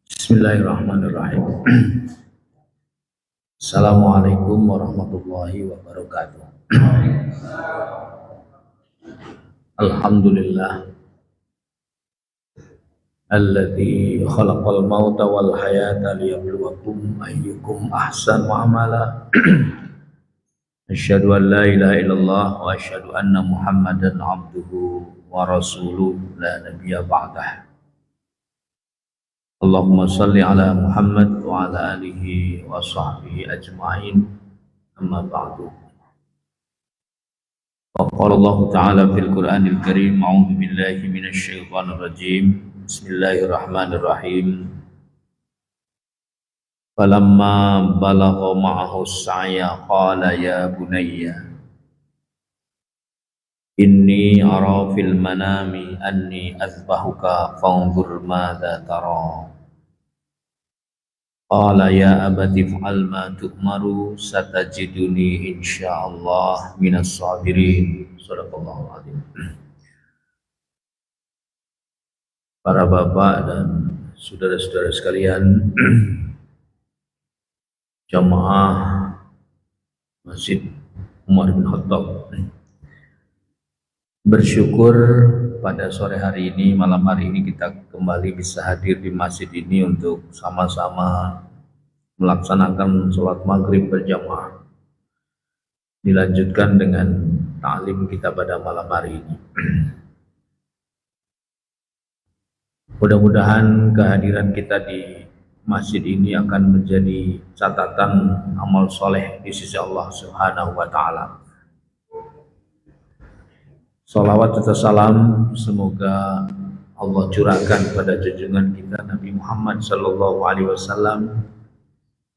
Bismillahirrahmanirrahim. Assalamualaikum warahmatullahi wabarakatuh. Alhamdulillah alladzi khalaqal mauta wal hayata liyabluwakum ayyukum ahsanu amala. Asyhadu an la ilaha illallah wa asyhadu anna Muhammadan abduhu wa rasuluhu la nabiyya ba'dah. Allahumma salli ala Muhammad wa ala alihi wa sahbihi ajma'in, amma ba'du. Wa qala Allah ta'ala fil Qur'anil Karim, a'udzu billahi minasy syaithanir rajim. Bismillahirrahmanirrahim. Falamma balagha ma'ahu as-sa'ya qala ya bunayya inni ara fil manami anni azbahuka fanzur madza tara. Qala ya abati fa'al ma tu'maru satajiduni insyaallah minas sabirin. Shadaqallahul azim. Para bapak dan saudara-saudara sekalian, jamaah Masjid Umar bin Khattab, bersyukur pada sore hari ini, malam hari ini kita kembali bisa hadir di masjid ini untuk sama-sama melaksanakan sholat maghrib berjamaah, dilanjutkan dengan ta'lim kita pada malam hari ini. Mudah-mudahan kehadiran kita di masjid ini akan menjadi catatan amal soleh di sisi Allah Subhanahu wa Ta'ala. Salawat serta salam semoga Allah curahkan pada junjungan kita Nabi Muhammad sallallahu alaihi wasallam,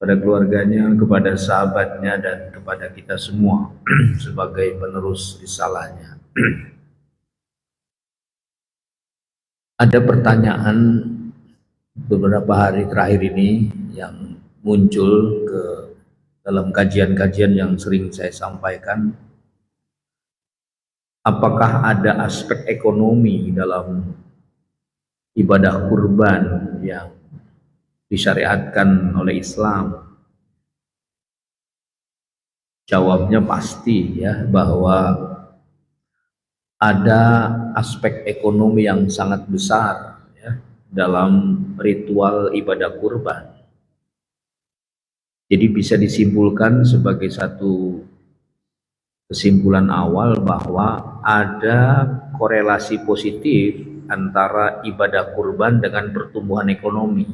pada keluarganya, kepada sahabatnya, dan kepada kita semua sebagai penerus risalahnya. Ada pertanyaan beberapa hari terakhir ini yang muncul dalam kajian-kajian yang sering saya sampaikan. Apakah ada aspek ekonomi dalam ibadah kurban yang disyariatkan oleh Islam? Jawabnya pasti ya, bahwa ada aspek ekonomi yang sangat besar ya dalam ritual ibadah kurban. Jadi bisa disimpulkan sebagai satu kesimpulan awal bahwa ada korelasi positif antara ibadah kurban dengan pertumbuhan ekonomi.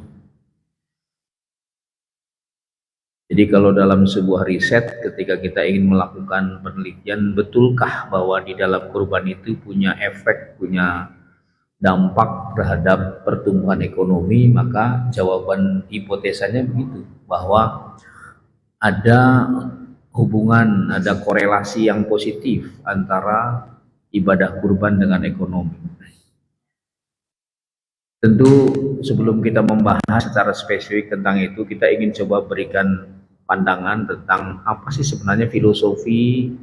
Jadi kalau dalam sebuah riset, ketika kita ingin melakukan penelitian, betulkah bahwa di dalam kurban itu punya efek, punya dampak terhadap pertumbuhan ekonomi, maka jawaban hipotesanya begitu, bahwa ada hubungan, ada korelasi yang positif antara ibadah kurban dengan ekonomi. Tentu sebelum kita membahas secara spesifik tentang itu, kita ingin coba berikan pandangan tentang apa sih sebenarnya filosofi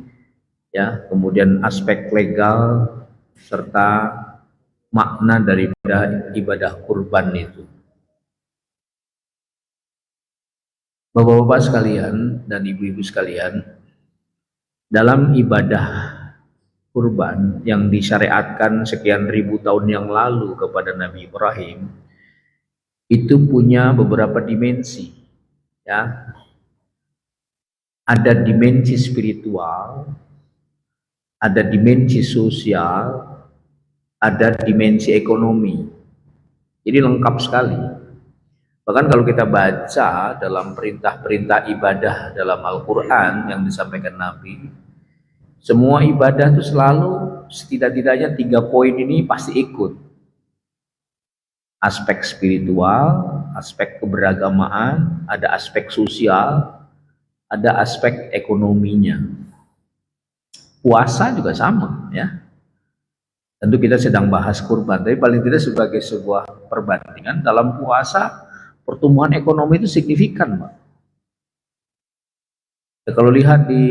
ya, kemudian aspek legal serta makna daripada ibadah kurban itu. Bapak-bapak sekalian dan ibu-ibu sekalian, dalam ibadah kurban yang disyariatkan sekian ribu tahun yang lalu kepada Nabi Ibrahim, itu punya beberapa dimensi ya. Ada dimensi spiritual, ada dimensi sosial, ada dimensi ekonomi. Jadi lengkap sekali. Bahkan kalau kita baca dalam perintah-perintah ibadah dalam Al-Quran yang disampaikan Nabi, semua ibadah itu selalu setidak-tidaknya 3 poin ini pasti ikut. Aspek spiritual, aspek keberagamaan, ada aspek sosial, ada aspek ekonominya. Puasa juga sama ya. Tentu kita sedang bahas kurban, tapi paling tidak sebagai sebuah perbandingan, dalam puasa pertumbuhan ekonomi itu signifikan, Pak. Ya, kalau lihat di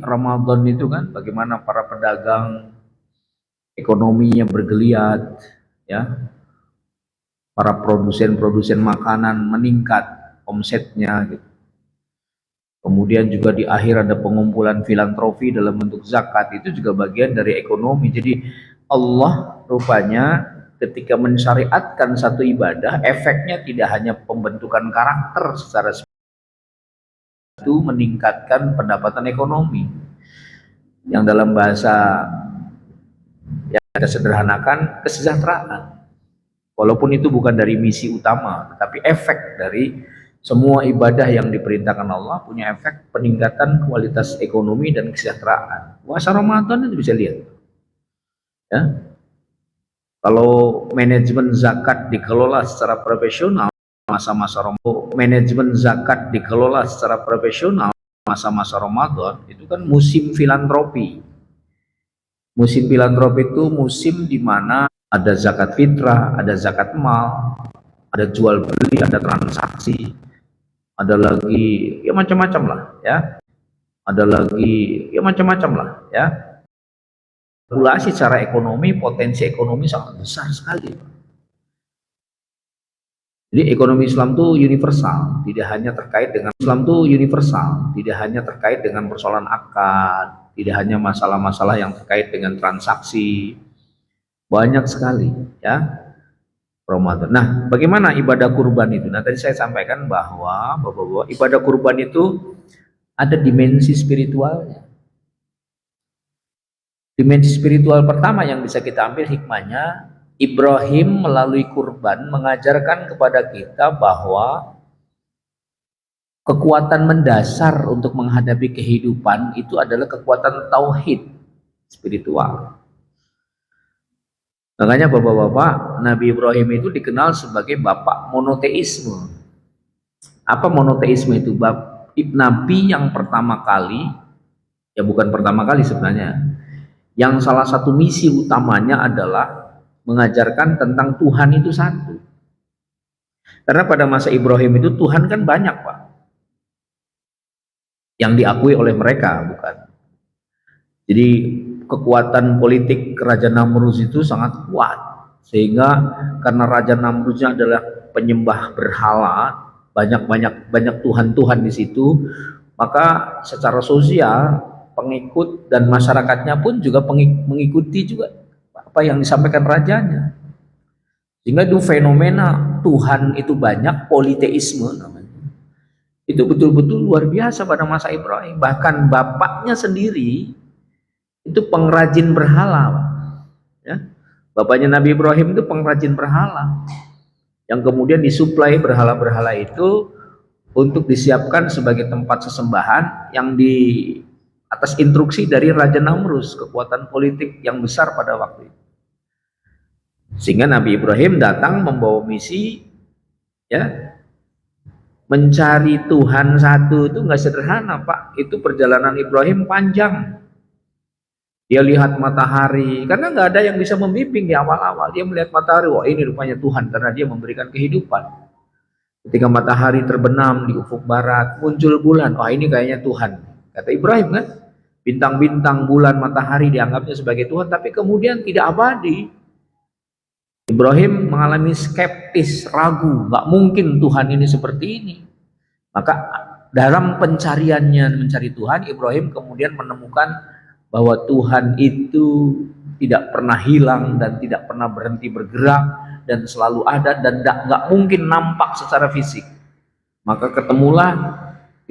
Ramadan itu kan bagaimana para pedagang ekonominya bergeliat, ya, para produsen makanan meningkat omsetnya gitu. Kemudian juga di akhir ada pengumpulan filantropi dalam bentuk zakat, itu juga bagian dari ekonomi. Jadi Allah rupanya ketika mensyariatkan satu ibadah, efeknya tidak hanya pembentukan karakter secara itu, meningkatkan pendapatan ekonomi yang dalam bahasa yang kita sederhanakan kesejahteraan. Walaupun itu bukan dari misi utama, tetapi efek dari semua ibadah yang diperintahkan Allah punya efek peningkatan kualitas ekonomi dan kesejahteraan. Puasa Ramadan itu bisa lihat, ya. Kalau manajemen zakat dikelola secara profesional masa-masa Ramadan, masa-masa Ramadan itu kan musim filantropi. Musim filantropi itu musim di mana ada zakat fitrah, ada zakat mal, ada jual beli, ada transaksi, ada lagi ya macam-macam lah, ya. Ada lagi ya macam-macam lah, ya. Kalkulasi secara ekonomi, potensi ekonomi sangat besar sekali. Jadi ekonomi Islam itu universal, tidak hanya terkait dengan persoalan akad, tidak hanya masalah-masalah yang terkait dengan transaksi, banyak sekali, ya, Ramadan. Nah, bagaimana ibadah kurban itu? Nah, tadi saya sampaikan bahwa ibadah kurban itu ada dimensi spiritualnya. Dimensi spiritual pertama yang bisa kita ambil hikmahnya, Ibrahim melalui kurban mengajarkan kepada kita bahwa kekuatan mendasar untuk menghadapi kehidupan itu adalah kekuatan tauhid spiritual. Makanya bapak-bapak, Nabi Ibrahim itu dikenal sebagai bapak monoteisme. Apa monoteisme itu? Nabi yang pertama kali, ya bukan pertama kali sebenarnya, yang salah satu misi utamanya adalah mengajarkan tentang Tuhan itu satu. Karena pada masa Ibrahim itu Tuhan kan banyak, Pak, yang diakui oleh mereka, bukan. Jadi kekuatan politik Raja Namrud itu sangat kuat, sehingga karena Raja Namrudnya adalah penyembah berhala, banyak Tuhan-Tuhan di situ, maka secara sosial pengikut dan masyarakatnya pun juga mengikuti juga apa yang disampaikan rajanya, sehingga itu fenomena Tuhan itu banyak, politeisme namanya, itu betul-betul luar biasa pada masa Ibrahim. Bahkan bapaknya sendiri itu pengrajin berhala, ya. Bapaknya Nabi Ibrahim itu pengrajin berhala yang kemudian disuplai berhala-berhala itu untuk disiapkan sebagai tempat sesembahan yang di atas instruksi dari Raja Namrud, kekuatan politik yang besar pada waktu itu. Sehingga Nabi Ibrahim datang membawa misi, ya, mencari Tuhan satu itu nggak sederhana, Pak. Itu perjalanan Ibrahim panjang. Dia lihat matahari, karena nggak ada yang bisa membimbing di awal-awal. Dia melihat matahari, wah ini rupanya Tuhan, karena dia memberikan kehidupan. Ketika matahari terbenam di ufuk barat, muncul bulan, wah ini kayaknya Tuhan, kata Ibrahim kan. Bintang-bintang, bulan, matahari dianggapnya sebagai Tuhan, tapi kemudian tidak abadi. Ibrahim mengalami skeptis, ragu, nggak mungkin Tuhan ini seperti ini. Maka dalam pencariannya mencari Tuhan, Ibrahim kemudian menemukan bahwa Tuhan itu tidak pernah hilang dan tidak pernah berhenti bergerak dan selalu ada dan nggak mungkin nampak secara fisik. Maka ketemulah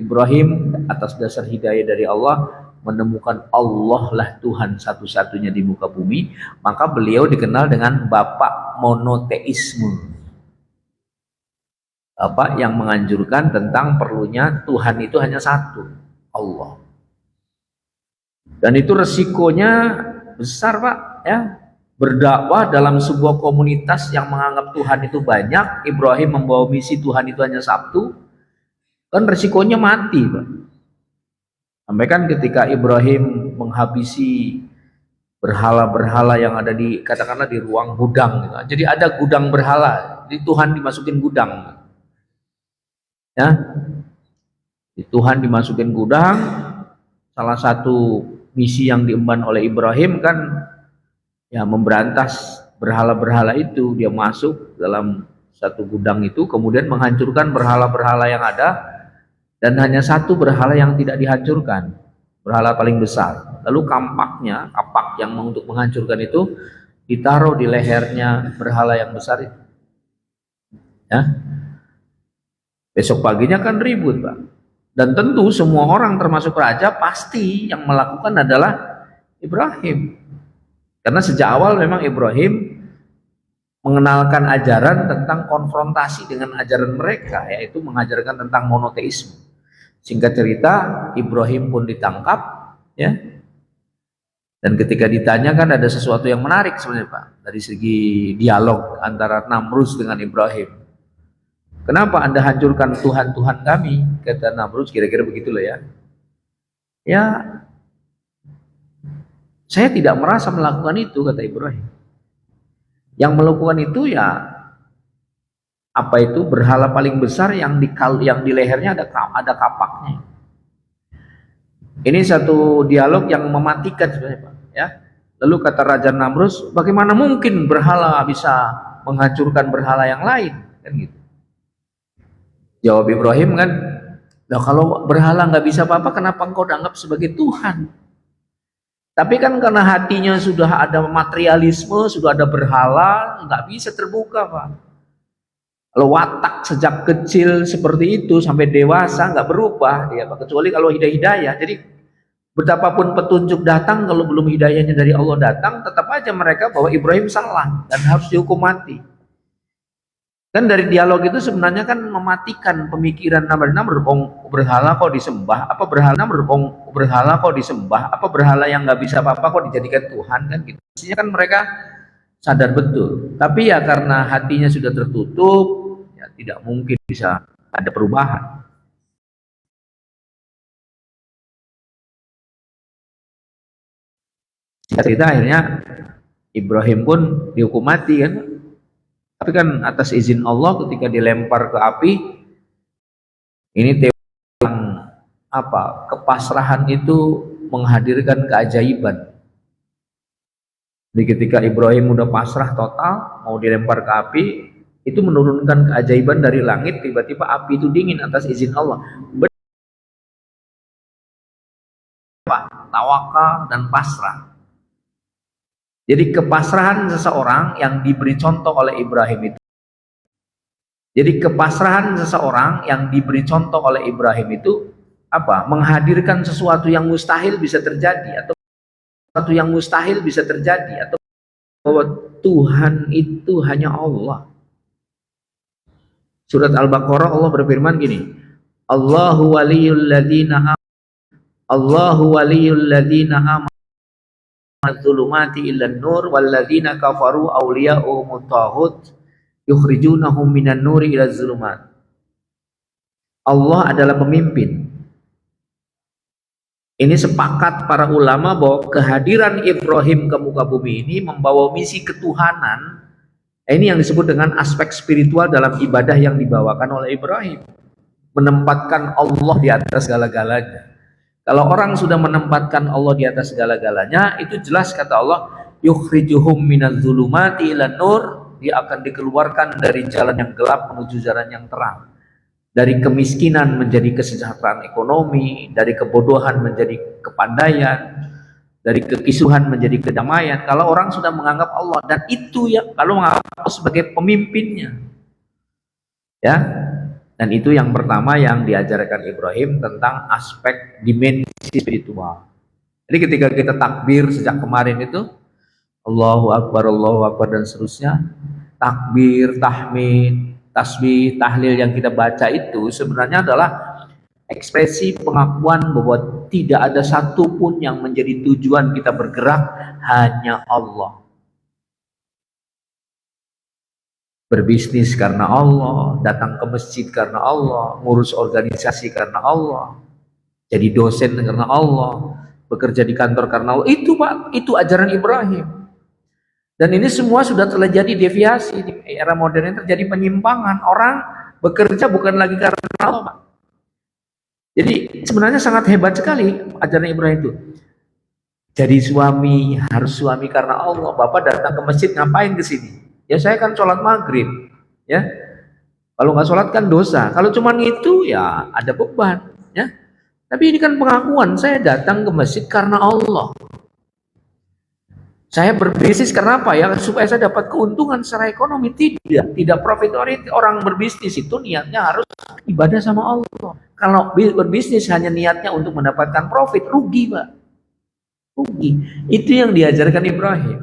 Ibrahim atas dasar hidayah dari Allah menemukan Allah lah Tuhan satu-satunya di muka bumi. Maka beliau dikenal dengan bapak monoteisme, bapak yang menganjurkan tentang perlunya Tuhan itu hanya satu, Allah. Dan itu resikonya besar, Pak, ya. Berdakwah dalam sebuah komunitas yang menganggap Tuhan itu banyak, Ibrahim membawa misi Tuhan itu hanya satu, kan resikonya mati, Pak. Sampai kan ketika Ibrahim menghabisi berhala-berhala yang ada di, katakanlah di ruang gudang gitu. Jadi ada gudang berhala, jadi Tuhan dimasukin gudang, ya. Tuhan dimasukin gudang. Salah satu misi yang diemban oleh Ibrahim kan, ya memberantas berhala-berhala itu. Dia masuk dalam satu gudang itu, kemudian menghancurkan berhala-berhala yang ada, dan hanya satu berhala yang tidak dihancurkan, berhala paling besar. Lalu kapak yang untuk menghancurkan itu ditaruh di lehernya berhala yang besar itu. Ya. Besok paginya kan ribut, Pak. Dan tentu semua orang termasuk raja pasti yang melakukan adalah Ibrahim. Karena sejak awal memang Ibrahim mengenalkan ajaran tentang konfrontasi dengan ajaran mereka, yaitu mengajarkan tentang monoteisme. Singkat cerita, Ibrahim pun ditangkap, ya. Dan ketika ditanyakan ada sesuatu yang menarik sebenarnya, Pak, dari segi dialog antara Namrus dengan Ibrahim. Kenapa Anda hancurkan Tuhan-Tuhan kami? Kata Namrus, kira-kira begitulah ya. Ya, saya tidak merasa melakukan itu, kata Ibrahim. Yang melakukan itu ya apa itu berhala paling besar yang di lehernya ada kapaknya. Ini satu dialog yang mematikan sebenarnya, Pak. Ya. Lalu kata Raja Namrus, bagaimana mungkin berhala bisa menghancurkan berhala yang lain? Kan gitu. Jawab Ibrahim kan, nah kalau berhala nggak bisa apa-apa, kenapa engkau dianggap sebagai Tuhan? Tapi kan karena hatinya sudah ada materialisme, sudah ada berhala, nggak bisa terbuka, Pak. Kalau watak sejak kecil seperti itu sampai dewasa nggak berubah, ya Pak. Kecuali kalau hidayah. Jadi betapapun petunjuk datang, kalau belum hidayahnya dari Allah datang, tetap aja mereka bahwa Ibrahim salah dan harus dihukum mati. Kan dari dialog itu sebenarnya kan mematikan pemikiran Namrus, berhala kok disembah, apa berhala kok disembah, apa berhala yang nggak bisa apa-apa kok dijadikan Tuhan, kan gitu. Maksudnya kan mereka sadar betul, tapi ya karena hatinya sudah tertutup, ya tidak mungkin bisa ada perubahan. Cerita akhirnya Ibrahim pun dihukum mati kan. Tapi kan atas izin Allah ketika dilempar ke api, ini kepasrahan itu menghadirkan keajaiban. Jadi ketika Ibrahim udah pasrah total, mau dilempar ke api, itu menurunkan keajaiban dari langit, tiba-tiba api itu dingin atas izin Allah. Tawakal dan pasrah. Jadi kepasrahan seseorang yang diberi contoh oleh Ibrahim itu. Jadi kepasrahan seseorang yang diberi contoh oleh Ibrahim itu apa? Menghadirkan sesuatu yang mustahil bisa terjadi, atau sesuatu yang mustahil bisa terjadi, atau bahwa Tuhan itu hanya Allah. Surat Al-Baqarah Allah berfirman gini, Allahu waliyul ladzina amanu az-zulumati illan nur walladzina kafaru awliya'uhumut taghut yukhrijunahum minan nuri ilaz zulumat. Allah adalah pemimpin. Ini sepakat para ulama bahwa kehadiran Ibrahim ke muka bumi ini membawa misi ketuhanan. Ini yang disebut dengan aspek spiritual dalam ibadah yang dibawakan oleh Ibrahim, menempatkan Allah di atas segala-galanya. Kalau orang sudah menempatkan Allah di atas segala-galanya, itu jelas kata Allah, yukhrijuhum minaz zulumati ilan nur, dia akan dikeluarkan dari jalan yang gelap menuju jalan yang terang. Dari kemiskinan menjadi kesejahteraan ekonomi, dari kebodohan menjadi kepandaian, dari kekisuhan menjadi kedamaian. Kalau orang sudah menganggap Allah, dan itu ya kalau menganggap Allah sebagai pemimpinnya, ya. Dan itu yang pertama yang diajarkan Ibrahim tentang aspek dimensi spiritual. Jadi ketika kita takbir sejak kemarin itu, Allahu Akbar dan seterusnya, takbir, tahmid, tasbih, tahlil yang kita baca itu sebenarnya adalah ekspresi pengakuan bahwa tidak ada satupun yang menjadi tujuan kita bergerak, hanya Allah. Berbisnis karena Allah, datang ke masjid karena Allah, ngurus organisasi karena Allah, jadi dosen karena Allah, bekerja di kantor karena Allah. Itu Pak, itu ajaran Ibrahim. Dan ini semua sudah terjadi deviasi di era modern, terjadi penyimpangan. Orang bekerja bukan lagi karena Allah, Pak. Jadi sebenarnya sangat hebat sekali ajaran Ibrahim itu. Jadi suami harus suami karena Allah. Bapak datang ke masjid ngapain ke sini? Ya saya kan sholat maghrib, ya. Kalau nggak sholat kan dosa. Kalau cuma itu ya ada beban, ya. Tapi ini kan pengakuan saya datang ke masjid karena Allah. Saya berbisnis karena apa ya? Supaya saya dapat keuntungan secara ekonomi. Tidak profit oriented. Orang berbisnis itu niatnya harus ibadah sama Allah. Kalau berbisnis hanya niatnya untuk mendapatkan profit, rugi, Pak. Rugi. Itu yang diajarkan Ibrahim.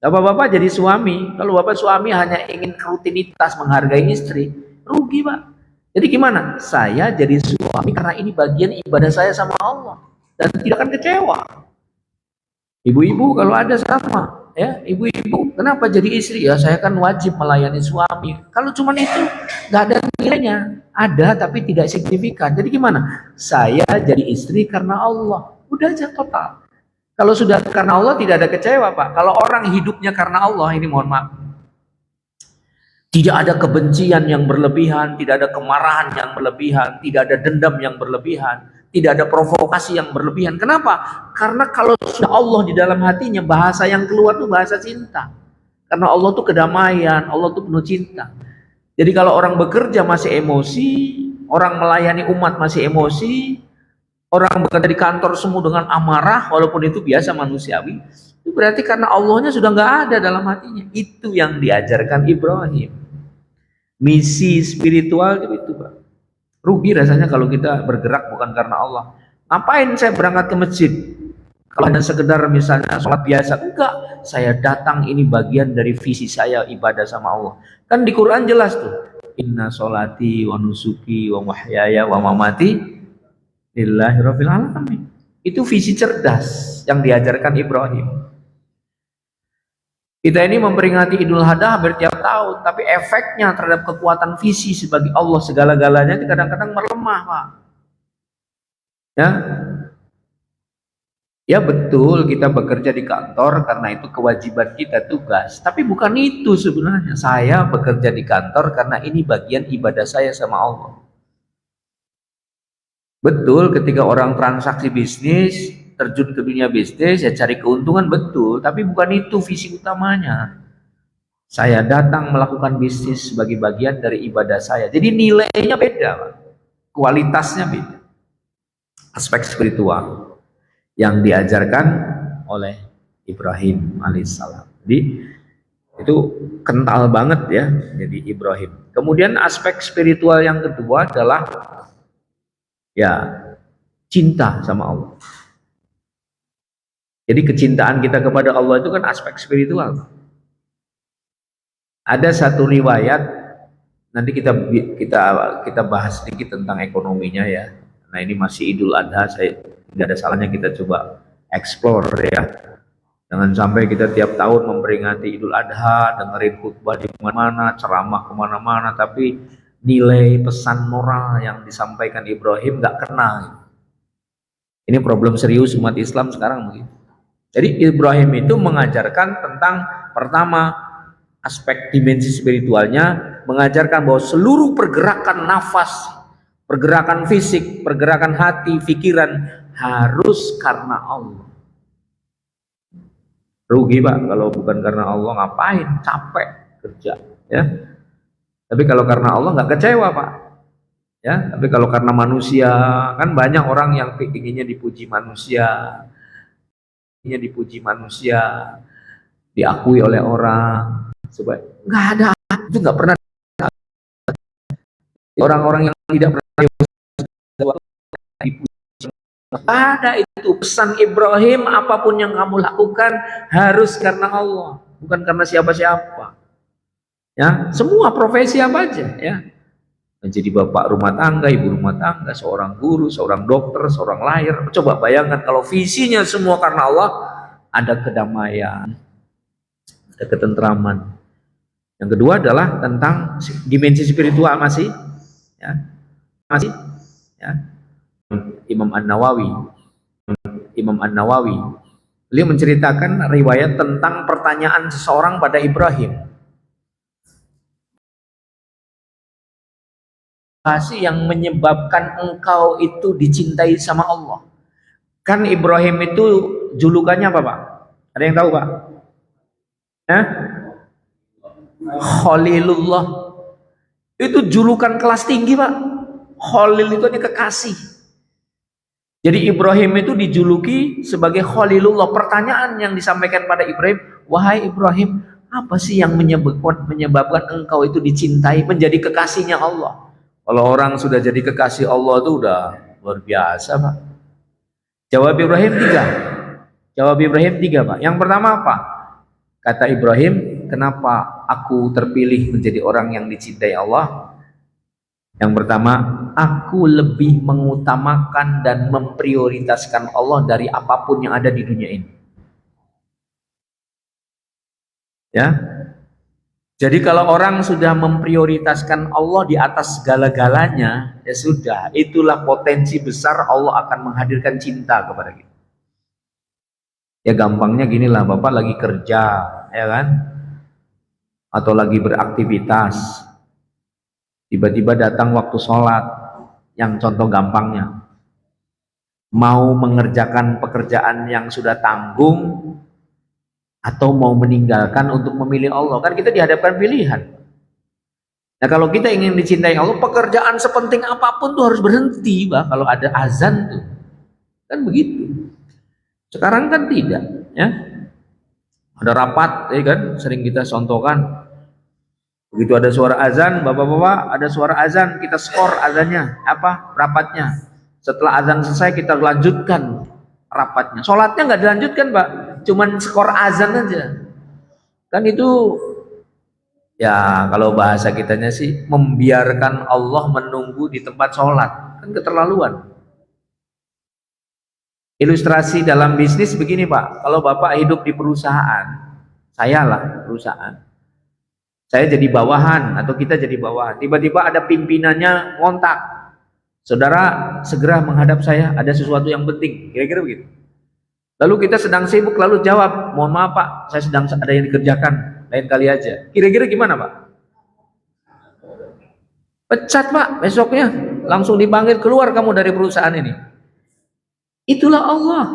Bapak-bapak jadi suami, kalau bapak suami hanya ingin rutinitas menghargai istri, rugi, Pak. Jadi gimana? Saya jadi suami karena ini bagian ibadah saya sama Allah dan tidak akan kecewa. Ibu-ibu kalau ada sama, ya ibu-ibu kenapa jadi istri? Ya saya kan wajib melayani suami. Kalau cuma itu nggak ada nilainya, ada tapi tidak signifikan. Jadi gimana? Saya jadi istri karena Allah, udah aja total. Kalau sudah karena Allah tidak ada kecewa, Pak. Kalau orang hidupnya karena Allah, ini mohon maaf, tidak ada kebencian yang berlebihan, tidak ada kemarahan yang berlebihan, tidak ada dendam yang berlebihan, tidak ada provokasi yang berlebihan. Kenapa? Karena kalau sudah Allah di dalam hatinya, bahasa yang keluar itu bahasa cinta. Karena Allah itu kedamaian, Allah itu penuh cinta. Jadi kalau orang bekerja masih emosi, orang melayani umat masih emosi, orang bekerja di kantor semua dengan amarah, walaupun itu biasa manusiawi, itu berarti karena Allahnya sudah nggak ada dalam hatinya. Itu yang diajarkan Ibrahim. Misi spiritual itu, Pak. Rugi rasanya kalau kita bergerak bukan karena Allah. Ngapain saya berangkat ke masjid? Kalau hanya sekedar misalnya sholat biasa, enggak. Saya datang, ini bagian dari visi saya ibadah sama Allah. Kan di Quran jelas tuh. Inna sholati wa nusuki wa mahyaya wa mamati Lillahirabbil alamin. Itu visi cerdas yang diajarkan Ibrahim. Kita ini memperingati Idul Adha hampir tiap tahun, tapi efeknya terhadap kekuatan visi sebagai Allah segala-galanya itu kadang-kadang melemah, Pak. Ya. Ya betul, kita bekerja di kantor karena itu kewajiban kita, tugas. Tapi bukan itu sebenarnya. Saya bekerja di kantor karena ini bagian ibadah saya sama Allah. Betul, ketika orang transaksi bisnis, terjun ke dunia bisnis, ya cari keuntungan, betul. Tapi bukan itu visi utamanya. Saya datang melakukan bisnis sebagai bagian dari ibadah saya. Jadi nilainya beda, Pak. Kualitasnya beda. Aspek spiritual yang diajarkan oleh Ibrahim alaihissalam. Jadi itu kental banget ya, jadi Ibrahim. Kemudian aspek spiritual yang kedua adalah ya cinta sama Allah. Jadi kecintaan kita kepada Allah itu kan aspek spiritual. Ada satu riwayat, nanti kita bahas sedikit tentang ekonominya ya. Nah ini masih Idul Adha, saya tidak ada salahnya kita coba explore ya. Jangan sampai kita tiap tahun memperingati Idul Adha, dengerin khutbah di mana-mana, ceramah kemana-mana, tapi nilai pesan moral yang disampaikan Ibrahim nggak kena. Ini problem serius umat Islam sekarang begitu. Jadi Ibrahim itu mengajarkan tentang pertama aspek dimensi spiritualnya, mengajarkan bahwa seluruh pergerakan nafas, pergerakan fisik, pergerakan hati, pikiran harus karena Allah. Rugi, Pak, kalau bukan karena Allah ngapain? Capek kerja, ya. Tapi kalau karena Allah nggak kecewa, Pak. Ya, tapi kalau karena manusia, kan banyak orang yang inginnya dipuji manusia, diakui oleh orang, supaya nggak ada, itu nggak pernah. Orang-orang yang tidak pernah dipuji, ada itu pesan Ibrahim, apapun yang kamu lakukan harus karena Allah, bukan karena siapa-siapa. Ya, semua profesi apa aja, ya. Menjadi bapak rumah tangga, ibu rumah tangga, seorang guru, seorang dokter, seorang lawyer. Coba bayangkan kalau visinya semua karena Allah, ada kedamaian, ada ketentraman. Yang kedua adalah tentang dimensi spiritual masih, ya. Imam An-Nawawi, beliau menceritakan riwayat tentang pertanyaan seseorang pada Ibrahim. Yang menyebabkan engkau itu dicintai sama Allah. Kan Ibrahim itu julukannya apa Pak? Ada yang tahu Pak? Hah? Khalilullah. Itu julukan kelas tinggi Pak. Khalil itu artinya kekasih. Jadi Ibrahim itu dijuluki sebagai Khalilullah. Pertanyaan yang disampaikan pada Ibrahim, wahai Ibrahim, apa sih yang menyebabkan engkau itu dicintai, menjadi kekasihnya Allah? Kalau orang sudah jadi kekasih Allah itu udah luar biasa Pak. Jawab Ibrahim tiga. Jawab Ibrahim tiga Pak. Yang pertama apa? Kata Ibrahim, kenapa aku terpilih menjadi orang yang dicintai Allah? Yang pertama, aku lebih mengutamakan dan memprioritaskan Allah dari apapun yang ada di dunia ini. Ya. Jadi kalau orang sudah memprioritaskan Allah di atas segala-galanya, ya sudah, itulah potensi besar Allah akan menghadirkan cinta kepada kita. Ya gampangnya ginilah, Bapak lagi kerja, ya kan? Atau lagi beraktivitas. Tiba-tiba datang waktu sholat, yang contoh gampangnya, mau mengerjakan pekerjaan yang sudah tanggung, atau mau meninggalkan untuk memilih Allah. Kan kita dihadapkan pilihan. Nah kalau kita ingin dicintai Allah, pekerjaan sepenting apapun tuh harus berhenti, Pak, kalau ada azan tuh. Kan begitu. Sekarang kan tidak, ya. Ada rapat, ya kan, sering kita contohkan. Begitu ada suara azan, bapak-bapak, ada suara azan, kita skor azannya, apa? Rapatnya. Setelah azan selesai kita lanjutkan rapatnya. Sholatnya nggak dilanjutkan Pak, cuman skor azan aja. Kan itu, ya kalau bahasa kitanya sih, membiarkan Allah menunggu di tempat sholat. Kan keterlaluan. Ilustrasi dalam bisnis begini Pak, kalau Bapak hidup di perusahaan, saya lah perusahaan. Saya jadi bawahan atau kita jadi bawahan. Tiba-tiba ada pimpinannya ngontak. Saudara segera menghadap saya, ada sesuatu yang penting. Kira-kira begitu. Lalu kita sedang sibuk, lalu jawab, mohon maaf Pak, saya sedang ada yang dikerjakan, lain kali aja. Kira-kira gimana Pak? Pecat Pak, besoknya langsung dipanggil, keluar kamu dari perusahaan ini. Itulah Allah.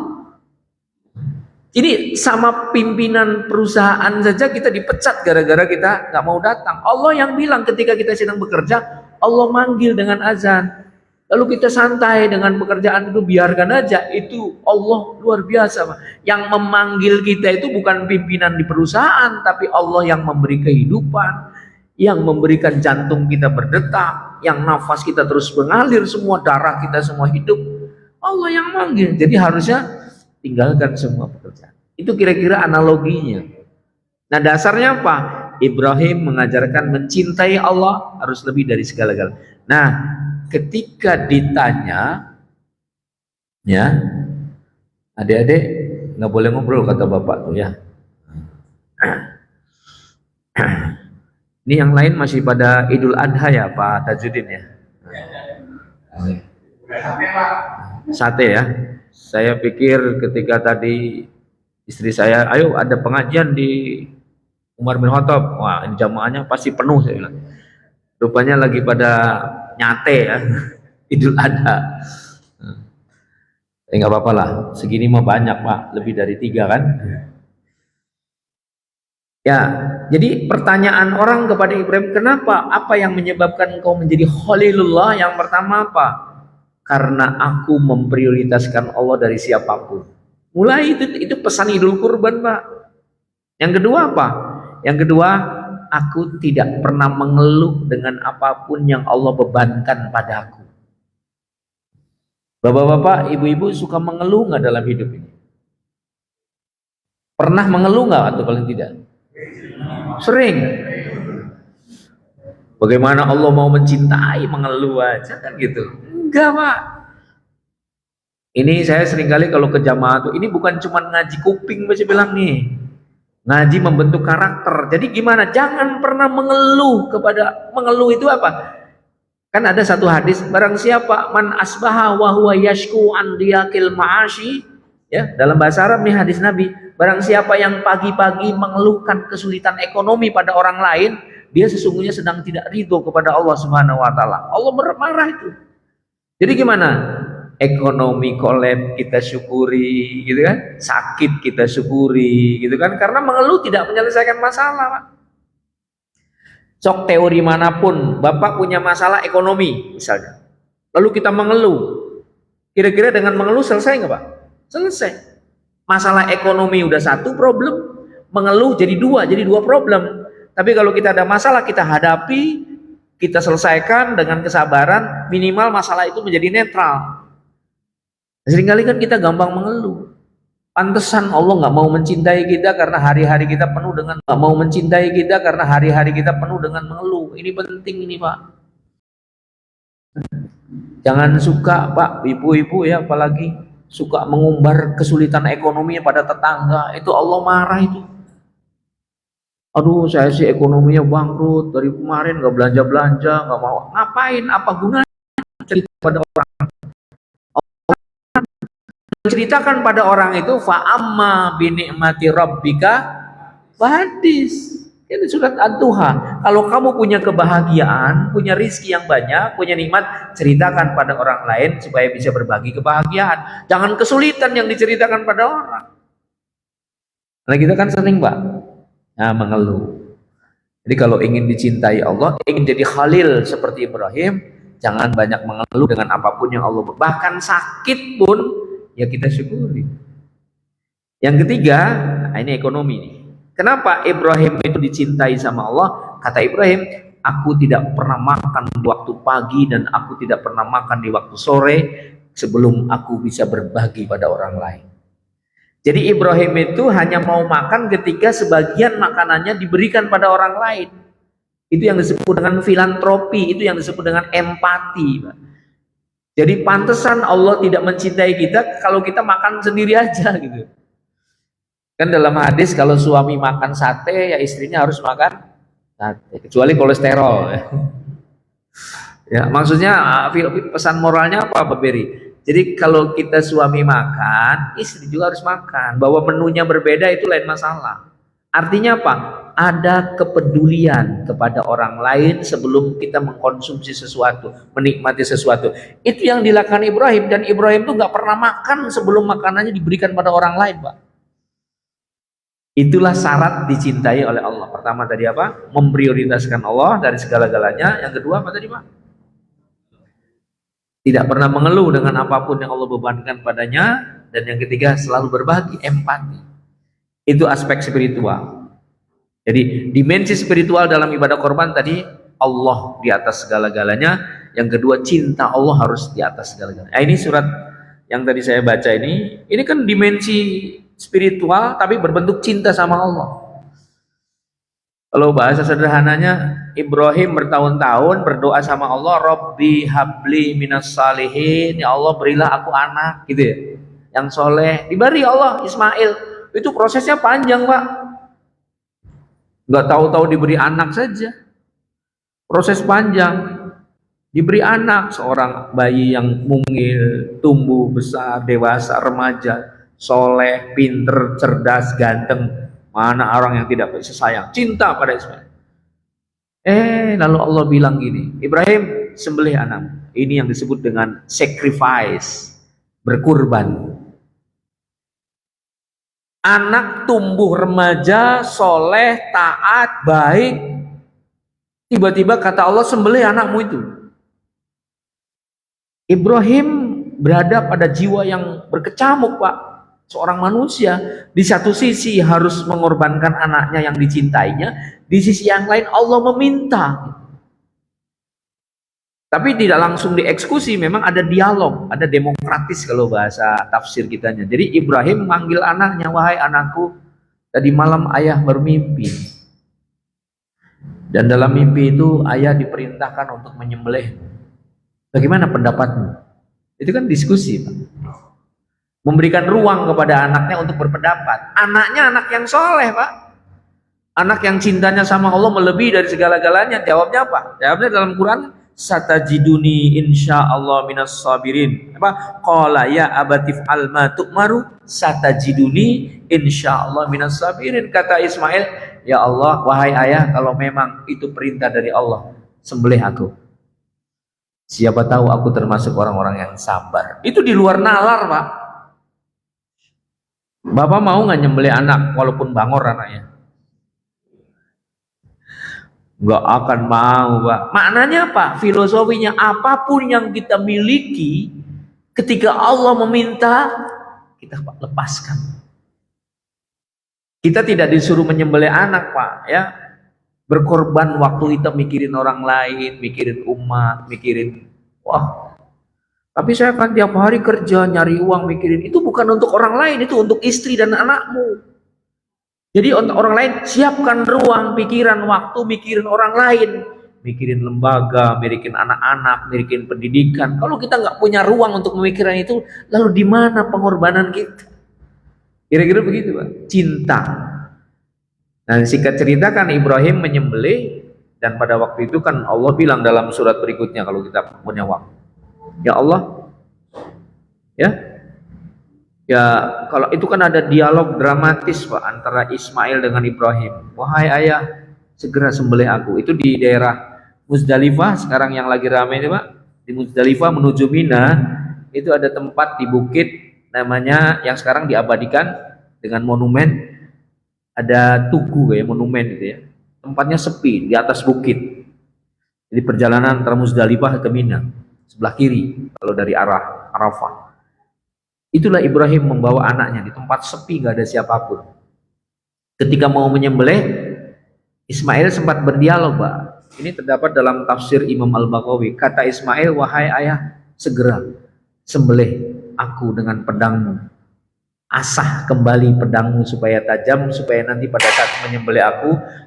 Jadi sama pimpinan perusahaan saja kita dipecat gara-gara kita nggak mau datang. Allah yang bilang ketika kita sedang bekerja, Allah manggil dengan azan. Lalu kita santai dengan pekerjaan itu, biarkan aja. Itu Allah luar biasa Pak. Yang memanggil kita itu bukan pimpinan di perusahaan, tapi Allah yang memberi kehidupan, yang memberikan jantung kita berdetak, yang nafas kita terus mengalir, semua darah kita semua hidup. Allah yang manggil. Jadi harusnya tinggalkan semua pekerjaan. Itu kira-kira analoginya. Nah dasarnya apa? Ibrahim mengajarkan mencintai Allah harus lebih dari segala-galanya. Nah ketika ditanya, ya adik-adik nggak boleh ngobrol kata bapak tuh ya. Ini yang lain masih pada Idul Adha ya Pak Tajudin ya. Sate ya. Saya pikir ketika tadi istri saya, ayo ada pengajian di Umar bin Khattab, wah ini jamaahnya pasti penuh saya bilang. Rupanya lagi pada nyate ya, Idul Adha. Nggak apa-apa lah, segini mah banyak Pak, lebih dari 3 kan. Ya, jadi pertanyaan orang kepada Ibrahim, kenapa? Apa yang menyebabkan engkau menjadi Khalilullah? Yang pertama apa? Karena aku memprioritaskan Allah dari siapapun. Mulai itu pesan Idul Kurban Pak. Yang kedua apa? Yang kedua, aku tidak pernah mengeluh dengan apapun yang Allah bebankan padaku. Bapak-bapak, ibu-ibu suka mengeluh nggak dalam hidup ini? Pernah mengeluh nggak atau paling tidak? Sering. Bagaimana Allah mau mencintai, mengeluh aja kan gitu? Enggak Pak. Ini saya seringkali kalau ke jamaah tuh, ini bukan cuma ngaji kuping, saya bilang nih, ngaji membentuk karakter. Jadi gimana? Jangan pernah mengeluh mengeluh itu apa? Kan ada satu hadis, barang siapa man asbaha wa huwa yashku an diyakil ma'ashi, ya dalam bahasa Arab nih hadis Nabi, barang siapa yang pagi-pagi mengeluhkan kesulitan ekonomi pada orang lain, dia sesungguhnya sedang tidak ridho kepada Allah Subhanahu wa taala. Allah marah itu. Jadi gimana? Ekonomi kolab kita syukuri, gitu kan? Sakit kita syukuri, gitu kan? Karena mengeluh tidak menyelesaikan masalah, Pak. Sok teori manapun, Bapak punya masalah ekonomi misalnya, lalu kita mengeluh, kira-kira dengan mengeluh selesai nggak Pak? Selesai. Masalah ekonomi udah satu problem, mengeluh jadi dua problem. Tapi kalau kita ada masalah, kita hadapi, kita selesaikan dengan kesabaran, minimal masalah itu menjadi netral. Seringkali kan kita gampang mengeluh. Pantesan Allah nggak mau mencintai kita karena hari-hari kita penuh dengan mengeluh. Ini penting ini Pak. Jangan suka Pak, ibu-ibu ya apalagi suka mengumbar kesulitan ekonominya pada tetangga. Itu Allah marah itu. Aduh saya sih ekonominya bangkrut, dari kemarin nggak belanja-belanja, nggak mau. Ngapain? Apa gunanya cerita pada orang? Ceritakan pada orang itu fa'amma binikmati rabbika fahadis. Ini surat Ad-Duha. Kalau kamu punya kebahagiaan, punya rizki yang banyak, punya nikmat, ceritakan pada orang lain supaya bisa berbagi kebahagiaan. Jangan kesulitan yang diceritakan pada orang. Nah kita kan sering Pak, nah, mengeluh. Jadi kalau ingin dicintai Allah, ingin jadi khalil seperti Ibrahim, jangan banyak mengeluh dengan apapun yang Allah. Bahkan sakit pun ya kita syukuri. Yang ketiga, ini ekonomi nih. Kenapa Ibrahim itu dicintai sama Allah? Kata Ibrahim, aku tidak pernah makan di waktu pagi dan aku tidak pernah makan di waktu sore sebelum aku bisa berbagi pada orang lain. Jadi Ibrahim itu hanya mau makan ketika sebagian makanannya diberikan pada orang lain. Itu yang disebut dengan filantropi, itu yang disebut dengan empati. Jadi pantesan Allah tidak mencintai kita kalau kita makan sendiri aja gitu. Kan dalam hadis kalau suami makan sate ya istrinya harus makan sate, kecuali kolesterol. Ya, maksudnya pesan moralnya apa Pak Beri? Jadi kalau kita suami makan, istri juga harus makan. Bahwa menunya berbeda itu lain masalah. Artinya apa? Ada kepedulian kepada orang lain sebelum kita mengkonsumsi sesuatu, menikmati sesuatu. Itu yang dilakukan Ibrahim, dan Ibrahim tuh nggak pernah makan sebelum makanannya diberikan pada orang lain, Pak. Itulah syarat dicintai oleh Allah. Pertama tadi apa? Memprioritaskan Allah dari segala-galanya. Yang kedua apa tadi Pak? Tidak pernah mengeluh dengan apapun yang Allah bebankan padanya. Dan yang ketiga selalu berbagi, empati. Itu aspek spiritual. Jadi dimensi spiritual dalam ibadah korban tadi, Allah di atas segala-galanya. Yang kedua cinta Allah harus di atas segala-galanya. Nah, ini surat yang tadi saya baca ini kan dimensi spiritual tapi berbentuk cinta sama Allah. Kalau bahasa sederhananya, Ibrahim bertahun-tahun berdoa sama Allah, Rabbi habli minas salihin, ya Allah berilah aku anak gitu ya, yang soleh. Diberi Allah Ismail. Itu prosesnya panjang Pak, nggak tahu-tahu diberi anak saja, proses panjang. Diberi anak, seorang bayi yang mungil, tumbuh besar, dewasa, remaja, soleh, pinter, cerdas, ganteng. Mana orang yang tidak bisa sayang, cinta pada Ismail. Lalu Allah bilang gini, Ibrahim sembelih anak. Ini yang disebut dengan sacrifice, berkurban. Anak tumbuh remaja, soleh, taat, baik. Tiba-tiba kata Allah, sembelih anakmu itu. Ibrahim berada pada jiwa yang berkecamuk Pak. Seorang manusia di satu sisi harus mengorbankan anaknya yang dicintainya, di sisi yang lain Allah meminta. Tapi tidak langsung dieksekusi, memang ada dialog, ada demokratis kalau bahasa tafsir kitanya. Jadi Ibrahim manggil anaknya, wahai anakku, tadi malam ayah bermimpi. Dan dalam mimpi itu ayah diperintahkan untuk menyembelih. Bagaimana pendapatmu? Itu kan diskusi, Pak. Memberikan ruang kepada anaknya untuk berpendapat. Anaknya anak yang soleh, Pak. Anak yang cintanya sama Allah melebihi dari segala-galanya. Jawabnya apa? Jawabnya dalam Quran, satajiduni insyaallah minas sabirin. Apa? Qala ya abatif alma tu'maru satajiduni insyaallah minas sabirin. Kata Ismail, ya Allah, wahai ayah, kalau memang itu perintah dari Allah, sembelih aku. Siapa tahu aku termasuk orang-orang yang sabar. Itu di luar nalar, Pak. Bapak mau nggak nyembelih anak walaupun bangor anaknya? Nggak akan mau, Pak. Maknanya apa? Filosofinya, apapun yang kita miliki, ketika Allah meminta, kita lepaskan. Kita tidak disuruh menyembelih anak, Pak, ya. Berkorban waktu kita mikirin orang lain, mikirin umat, mikirin, wah, tapi saya kan tiap hari kerja, nyari uang, mikirin. Itu bukan untuk orang lain, itu untuk istri dan anakmu. Jadi untuk orang lain, siapkan ruang, pikiran, waktu, mikirin orang lain. Mikirin lembaga, mikirin anak-anak, mikirin pendidikan. Kalau kita nggak punya ruang untuk memikirkan itu, lalu di mana pengorbanan kita? Kira-kira begitu, Pak. Cinta. Nah, singkat cerita kan Ibrahim menyembelih, dan pada waktu itu kan Allah bilang dalam surat berikutnya kalau kita punya waktu. Ya Allah, ya, ya kalau itu kan ada dialog dramatis, Pak, antara Ismail dengan Ibrahim. Wahai ayah, segera sembelih aku. Itu di daerah Muzdalifah sekarang yang lagi ramai ini, Pak. Di Muzdalifah menuju Mina itu ada tempat di bukit namanya yang sekarang diabadikan dengan monumen. Ada tugu kayak monumen gitu ya. Tempatnya sepi di atas bukit. Jadi perjalanan antara Muzdalifah ke Mina sebelah kiri kalau dari arah Arafah. Itulah Ibrahim membawa anaknya di tempat sepi, gak ada siapapun. Ketika mau menyembelih, Ismail sempat berdialog, Pak. Ini terdapat dalam tafsir Imam Al-Baghawi. Kata Ismail, wahai ayah, segera sembelih aku dengan pedangmu. Asah kembali pedangmu supaya tajam, supaya nanti pada saat menyembelih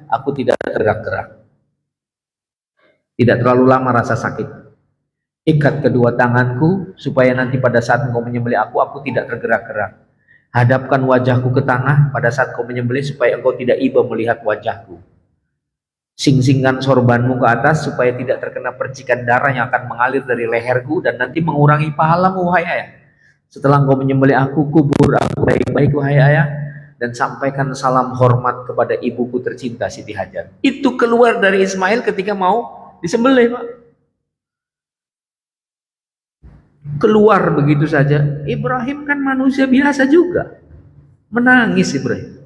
aku tidak tergerak-gerak. Tidak terlalu lama rasa sakit. Ikat kedua tanganku supaya nanti pada saat engkau menyembelih aku tidak tergerak-gerak. Hadapkan wajahku ke tanah pada saat kau menyembelih supaya engkau tidak iba melihat wajahku. Sing-singkan sorbanmu ke atas supaya tidak terkena percikan darah yang akan mengalir dari leherku dan nanti mengurangi pahalamu, wahai ayah. Setelah engkau menyembelih aku, kubur aku baik-baik, wahai ayah, dan sampaikan salam hormat kepada ibuku tercinta Siti Hajar. Itu keluar dari Ismail ketika mau disembelih, Pak. Keluar begitu saja. Ibrahim kan manusia biasa juga. Menangis Ibrahim.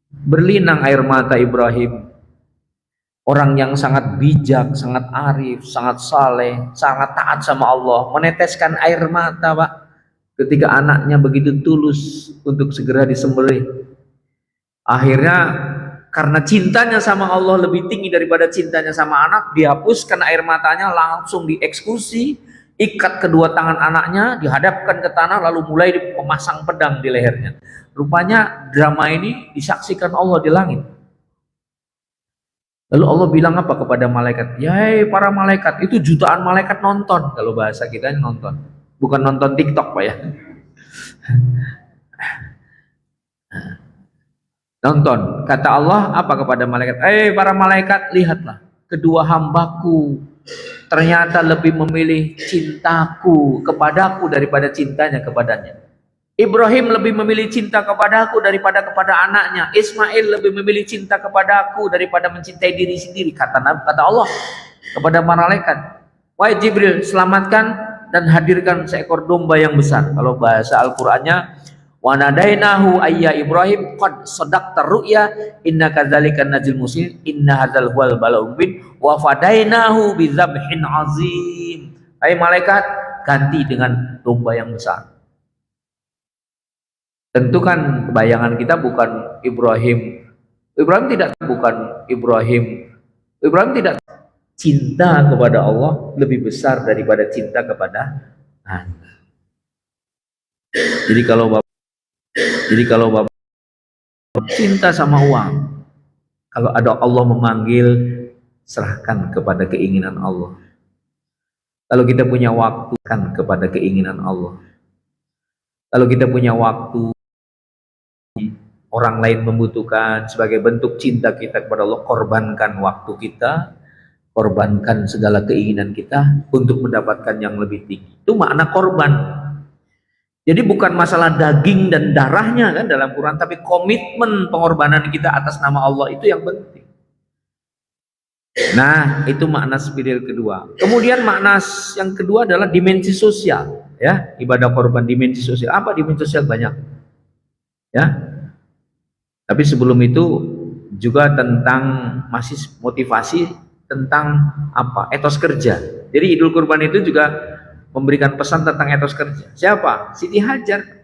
Berlinang air mata Ibrahim. Orang yang sangat bijak, sangat arif, sangat saleh, sangat taat sama Allah, meneteskan air mata, Pak. Ketika anaknya begitu tulus untuk segera disembelih. Akhirnya karena cintanya sama Allah lebih tinggi daripada cintanya sama anak, dihapuskan air matanya, langsung dieksekusi, ikat kedua tangan anaknya, dihadapkan ke tanah, lalu mulai memasang pedang di lehernya. Rupanya drama ini disaksikan Allah di langit. Lalu Allah bilang apa kepada malaikat? Ya para malaikat, itu jutaan malaikat nonton, kalau bahasa kita nonton. Bukan nonton TikTok, Pak, ya. Nonton. Kata Allah apa kepada malaikat? Para malaikat, lihatlah, kedua hambaku ternyata lebih memilih cintaku kepadaku daripada cintanya kepadanya. Ibrahim lebih memilih cinta kepadaku daripada kepada anaknya. Ismail lebih memilih cinta kepadaku daripada mencintai diri sendiri. Kata Allah kepada malaikat, wahai Jibril, selamatkan dan hadirkan seekor domba yang besar. Kalau bahasa Al-Qur'annya, wa nadainahu ayya Ibrahim qad sadaqta ru'ya inna kadzalika najzil muslimin inna hadzal huwal bala'un mubin wa fadainahu bidzabhin azim. Hai malaikat, ganti dengan domba yang besar. Tentu kan bayangan kita bukan Ibrahim tidak cinta kepada Allah lebih besar daripada cinta kepada anak. Jadi kalau Bapak cinta sama uang, kalau ada Allah memanggil, serahkan kepada keinginan Allah. Kalau kita punya waktu, kan kepada keinginan Allah. Kalau kita punya waktu, orang lain membutuhkan, sebagai bentuk cinta kita kepada Allah, korbankan waktu kita, korbankan segala keinginan kita untuk mendapatkan yang lebih tinggi. Itu makna korban. Jadi bukan masalah daging dan darahnya kan dalam Quran, tapi komitmen pengorbanan kita atas nama Allah itu yang penting. Nah, itu makna spiritual kedua. Kemudian makna yang kedua adalah dimensi sosial, ya. Ibadah korban dimensi sosial. Apa dimensi sosial? Banyak, ya. Tapi sebelum itu juga tentang masih motivasi tentang apa? Etos kerja. Jadi Idul Kurban itu juga memberikan pesan tentang etos kerja. Siapa? Siti Hajar.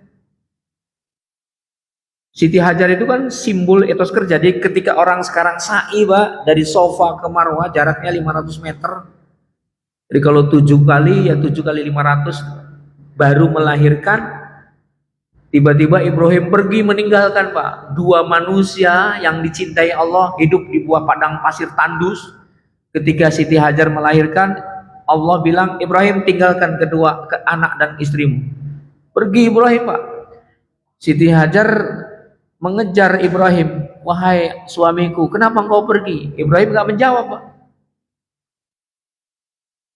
Siti Hajar itu kan simbol etos kerja. Jadi ketika orang sekarang sa'i, Pak, dari Sofa ke Marwah jaraknya 500 meter. Jadi kalau 7 kali ya 7 kali 500 baru melahirkan. Tiba-tiba Ibrahim pergi meninggalkan, Pak, dua manusia yang dicintai Allah hidup di buah padang pasir tandus. Ketika Siti Hajar melahirkan, Allah bilang, Ibrahim tinggalkan kedua anak dan istrimu. Pergi Ibrahim, Pak. Siti Hajar mengejar Ibrahim, wahai suamiku, kenapa engkau pergi? Ibrahim nggak menjawab, Pak.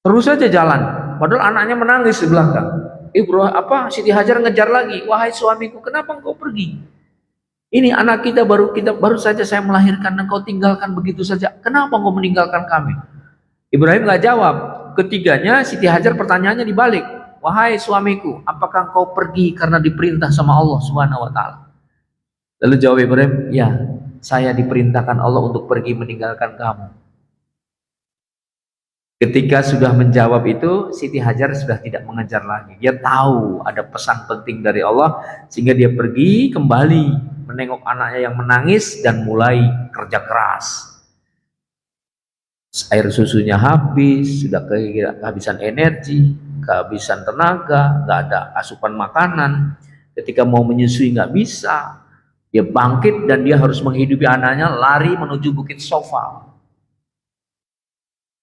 Terus saja jalan, padahal anaknya menangis di belakang. Siti Hajar ngejar lagi, wahai suamiku, kenapa engkau pergi? Ini anak kita baru saja saya melahirkan, engkau tinggalkan begitu saja. Kenapa engkau meninggalkan kami? Ibrahim nggak jawab. Ketiganya Siti Hajar pertanyaannya dibalik, wahai suamiku, apakah engkau pergi karena diperintah sama Allah Subhanahu wa taala? Lalu jawab Ibrahim, ya, saya diperintahkan Allah untuk pergi meninggalkan kamu. Ketika sudah menjawab itu, Siti Hajar sudah tidak mengejar lagi. Dia tahu ada pesan penting dari Allah, sehingga dia pergi kembali menengok anaknya yang menangis dan mulai kerja keras. Air susunya habis, sudah kehabisan energi, kehabisan tenaga, nggak ada asupan makanan. Ketika mau menyusui nggak bisa. Dia bangkit dan dia harus menghidupi anaknya, lari menuju Bukit Sofa.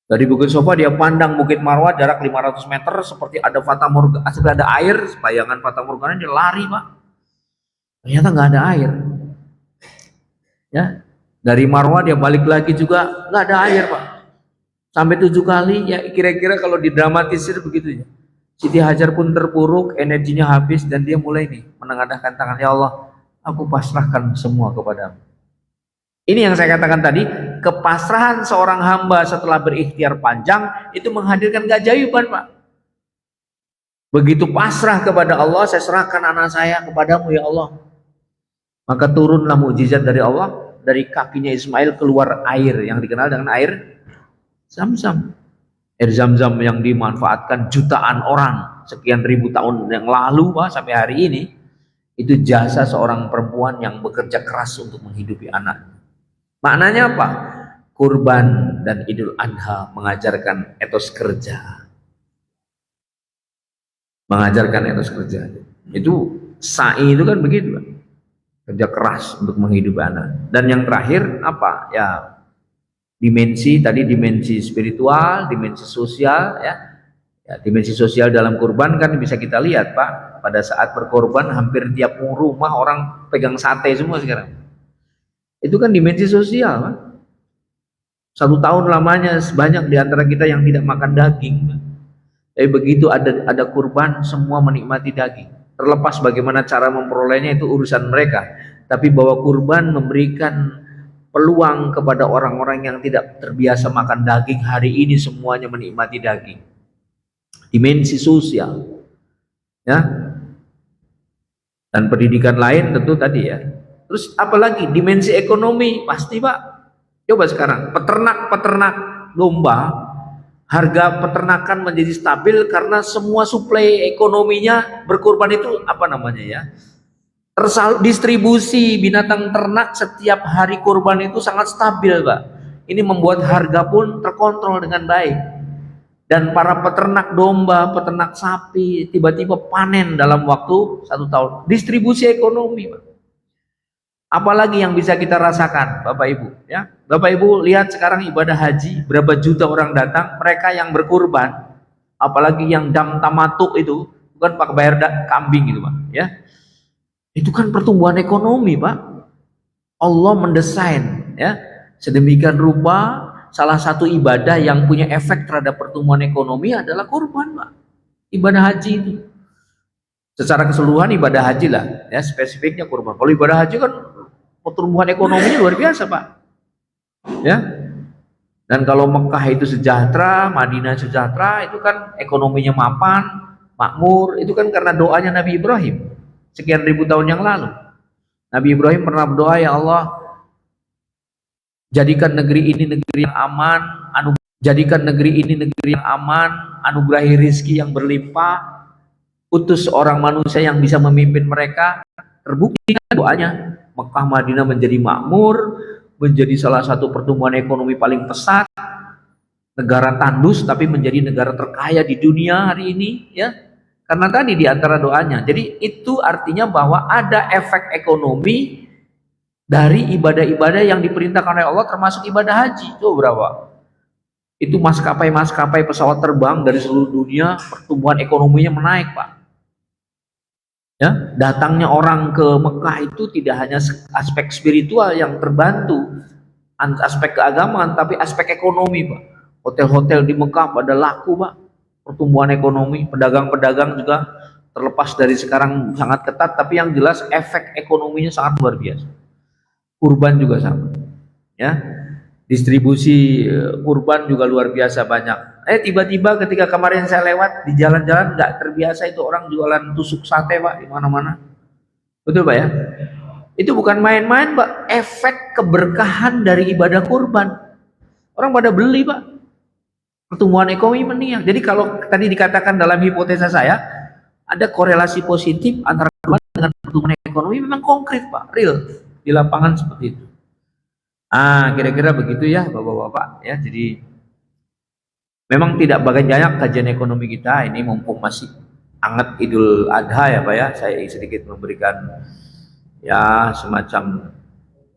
Dari Bukit Sofa dia pandang Bukit Marwah jarak 500 meter, seperti ada fata morgana, seperti ada air, bayangan fata morgana, dia lari, Pak. Ternyata nggak ada air. Ya, dari Marwah dia balik lagi juga nggak ada air, Pak. Sampai 7 kali, ya kira-kira kalau didramatisir begitu ya. Siti Hajar pun terpuruk, energinya habis dan dia mulai nih menengadahkan tangan, ya Allah, aku pasrahkan semua kepadamu. Ini yang saya katakan tadi, kepasrahan seorang hamba setelah berikhtiar panjang itu menghadirkan keajaiban, Pak. Begitu pasrah kepada Allah, saya serahkan anak saya kepadamu ya Allah. Maka turunlah mukjizat dari Allah, dari kakinya Ismail keluar air yang dikenal dengan air Zam-Zam. Air Zam-Zam yang dimanfaatkan jutaan orang sekian ribu tahun yang lalu, Pak, sampai hari ini. Itu jasa seorang perempuan yang bekerja keras untuk menghidupi anaknya. Maknanya apa? Kurban dan Idul Adha mengajarkan etos kerja. Mengajarkan etos kerja. Itu sa'i itu kan begitu, Pak. Kerja keras untuk menghidupi anak. Dan yang terakhir apa? Ya, dimensi tadi, dimensi spiritual, dimensi sosial, ya. Ya, dimensi sosial dalam kurban kan bisa kita lihat, Pak. Pada saat berkorban hampir tiap rumah orang pegang sate semua sekarang. Itu kan dimensi sosial, Pak. 1 tahun lamanya banyak di antara kita yang tidak makan daging, Pak. Tapi begitu ada kurban, semua menikmati daging. Terlepas bagaimana cara memperolehnya itu urusan mereka. Tapi bahwa kurban memberikan peluang kepada orang-orang yang tidak terbiasa makan daging, hari ini semuanya menikmati daging. Dimensi sosial, ya, dan pendidikan lain tentu tadi ya. Terus apalagi dimensi ekonomi pasti, Pak. Coba sekarang peternak domba, harga peternakan menjadi stabil karena semua suplai ekonominya berkurban itu apa namanya ya? Distribusi binatang ternak setiap hari kurban itu sangat stabil, Pak. Ini membuat harga pun terkontrol dengan baik. Dan para peternak domba, peternak sapi tiba-tiba panen dalam waktu 1 tahun. Distribusi ekonomi, Pak. Apalagi yang bisa kita rasakan, Bapak Ibu, ya. Bapak Ibu lihat sekarang ibadah haji, berapa juta orang datang, mereka yang berkurban, apalagi yang dam tamatuk itu, bukan Pak bayar kambing itu, Pak, ya. Itu kan pertumbuhan ekonomi, Pak. Allah mendesain, ya, sedemikian rupa. Salah satu ibadah yang punya efek terhadap pertumbuhan ekonomi adalah kurban, Pak. Ibadah haji itu. Secara keseluruhan ibadah haji lah, ya, spesifiknya kurban. Kalau ibadah haji kan pertumbuhan ekonominya luar biasa, Pak. Ya. Dan kalau Mekah itu sejahtera, Madinah sejahtera, itu kan ekonominya mapan, makmur, itu kan karena doanya Nabi Ibrahim sekian ribu tahun yang lalu. Nabi Ibrahim pernah berdoa, ya Allah, jadikan negeri ini negeri yang aman, jadikan negeri ini negeri yang aman, anugerahi rizki yang berlimpah, utus seorang manusia yang bisa memimpin mereka. Terbukti doanya, Mekah Madinah menjadi makmur, menjadi salah satu pertumbuhan ekonomi paling pesat, negara tandus tapi menjadi negara terkaya di dunia hari ini, ya. Karena tadi di antara doanya. Jadi itu artinya bahwa ada efek ekonomi dari ibadah-ibadah yang diperintahkan oleh Allah, termasuk ibadah haji. Itu berapa? Itu maskapai-maskapai pesawat terbang dari seluruh dunia, pertumbuhan ekonominya menaik, Pak. Ya, datangnya orang ke Mekah itu tidak hanya aspek spiritual yang terbantu, aspek keagamaan, tapi aspek ekonomi, Pak. Hotel-hotel di Mekah pada laku, Pak. Pertumbuhan ekonomi, pedagang-pedagang juga terlepas dari sekarang sangat ketat, tapi yang jelas efek ekonominya sangat luar biasa. Kurban juga sama, ya. Distribusi kurban juga luar biasa banyak. Tiba-tiba ketika kemarin saya lewat di jalan-jalan nggak terbiasa itu orang jualan tusuk sate, Pak, di mana-mana. Betul, Pak, ya? Itu bukan main-main, Pak. Efek keberkahan dari ibadah kurban. Orang pada beli, Pak. Pertumbuhan ekonomi meningkat. Jadi kalau tadi dikatakan dalam hipotesa saya ada korelasi positif antara kurban dengan pertumbuhan ekonomi, memang konkret, Pak, real di lapangan seperti itu. Kira-kira begitu ya Bapak-bapak, ya. Jadi memang tidak banyak kajian ekonomi kita ini, mumpung masih hangat Idul Adha ya Pak ya, saya sedikit memberikan ya semacam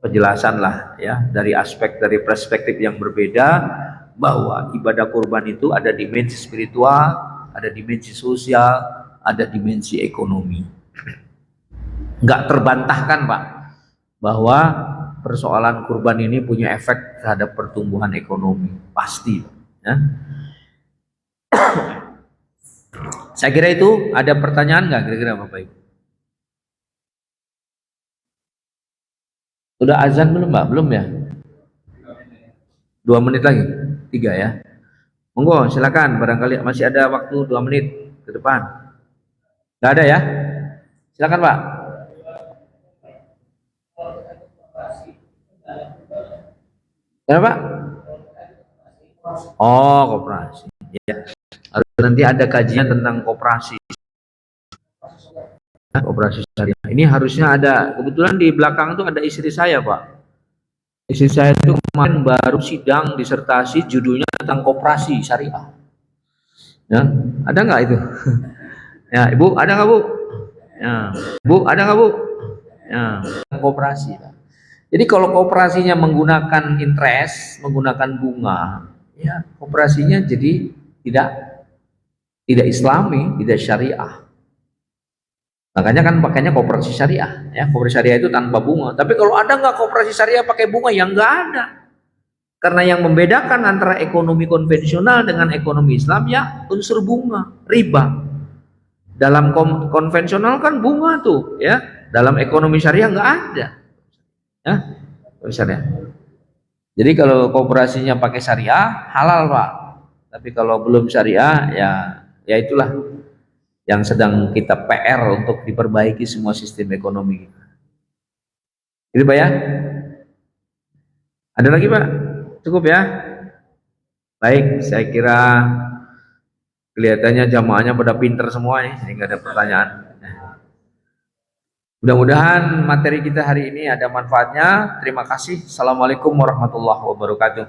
penjelasan lah ya, dari perspektif yang berbeda, bahwa ibadah kurban itu ada dimensi spiritual, ada dimensi sosial, ada dimensi ekonomi. Nggak terbantahkan, Pak, bahwa persoalan kurban ini punya efek terhadap pertumbuhan ekonomi, pasti, ya. Saya kira itu. Ada pertanyaan nggak kira-kira Bapak Ibu? Udah azan belum, Mbak? Belum ya? 2 menit lagi? 3 ya? Monggo silakan, barangkali masih ada waktu 2 menit ke depan. Nggak ada ya? Silakan, Pak. Kenapa? Oh, koperasi. Ya. Harus nanti ada kajian tentang koperasi. Koperasi syariah. Ini harusnya ada. Kebetulan di belakang itu ada istri saya, Pak. Istri saya itu kemarin baru sidang disertasi, judulnya tentang koperasi syariah. Ya, ada nggak itu? Ya, Ibu, ada nggak, Bu? Ya, Bu, ada nggak, Bu? Ya, koperasi, Pak. Jadi kalau kooperasinya menggunakan interest, menggunakan bunga, ya kooperasinya jadi tidak Islami, tidak syariah. Makanya kan pakainya kooperasi syariah, ya. Kooperasi syariah itu tanpa bunga. Tapi kalau ada nggak kooperasi syariah pakai bunga, yang nggak ada. Karena yang membedakan antara ekonomi konvensional dengan ekonomi Islam ya unsur bunga, riba. Dalam konvensional kan bunga tuh, ya. Dalam ekonomi syariah nggak ada. Ya, syariah. Jadi kalau kooperasinya pakai syariah halal, Pak. Tapi kalau belum syariah ya itulah yang sedang kita PR untuk diperbaiki semua sistem ekonomi kita. Gitu, Pak ya. Ada lagi, Pak? Cukup ya? Baik, saya kira kelihatannya jamaahnya pada pinter semua nih, jadi nggak ada pertanyaan. Mudah-mudahan materi kita hari ini ada manfaatnya. Terima kasih. Assalamualaikum warahmatullahi wabarakatuh.